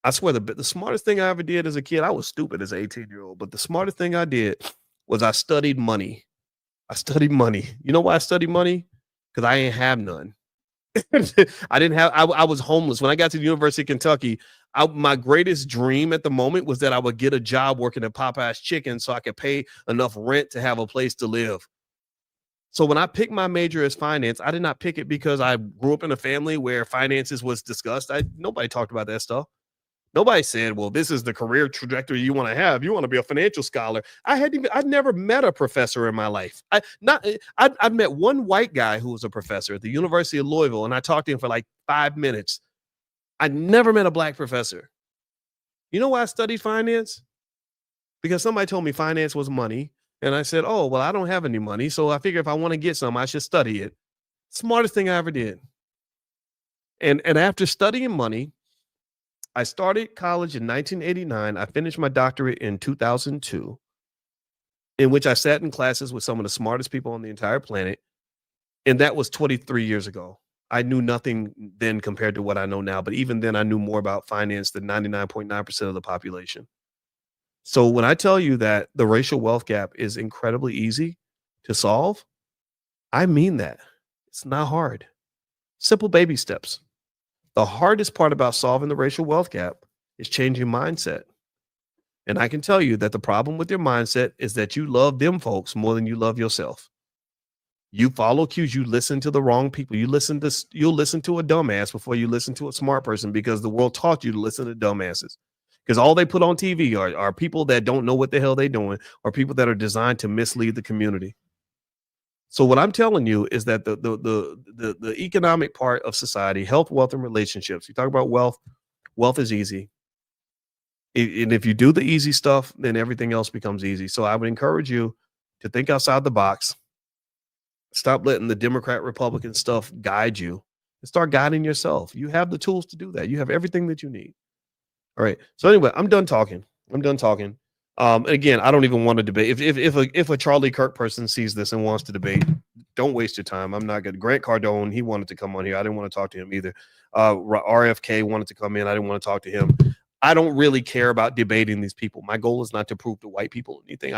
I swear the smartest thing I ever did as a kid, I was stupid as an 18-year-old, but the smartest thing I did was I studied money. I studied money. You know why I studied money? Because I ain't have none. I didn't have. I was homeless when I got to the University of Kentucky. My greatest dream at the moment was that I would get a job working at Popeye's Chicken so I could pay enough rent to have a place to live. So when I picked my major as finance, I did not pick it because I grew up in a family where finances was discussed. Nobody talked about that stuff. Nobody said, "Well, this is the career trajectory you want to have. You want to be a financial scholar." I'd never met a professor in my life. I met one white guy who was a professor at the University of Louisville, and I talked to him for like 5 minutes. I never met a black professor. You know why I studied finance? Because somebody told me finance was money, and I said, "Oh, well, I don't have any money, so I figure if I want to get some, I should study it." Smartest thing I ever did. And after studying money, I started college in 1989. I finished my doctorate in 2002, in which I sat in classes with some of the smartest people on the entire planet. And that was 23 years ago. I knew nothing then compared to what I know now. But even then, I knew more about finance than 99.9% of the population. So when I tell you that the racial wealth gap is incredibly easy to solve, I mean that. It's not hard. Simple baby steps. The hardest part about solving the racial wealth gap is changing mindset. And I can tell you that the problem with your mindset is that you love them folks more than you love yourself. You follow cues, you listen to the wrong people. You'll listen to a dumbass before you listen to a smart person because the world taught you to listen to dumbasses. Because all they put on TV are people that don't know what the hell they're doing, or people that are designed to mislead the community. So what I'm telling you is that the economic part of society, health, wealth, and relationships. You talk about wealth. Wealth is easy. And if you do the easy stuff, then everything else becomes easy. So I would encourage you to think outside the box. Stop letting the Democrat Republican stuff guide you and start guiding yourself. You have the tools to do that. You have everything that you need. All right. So anyway, I'm done talking. And again, I don't even want to debate. If a Charlie Kirk person sees this and wants to debate, don't waste your time. I'm not good. Grant Cardone, he wanted to come on here. I didn't want to talk to him either. RFK wanted to come in. I didn't want to talk to him. I don't really care about debating these people. My goal is not to prove to white people anything.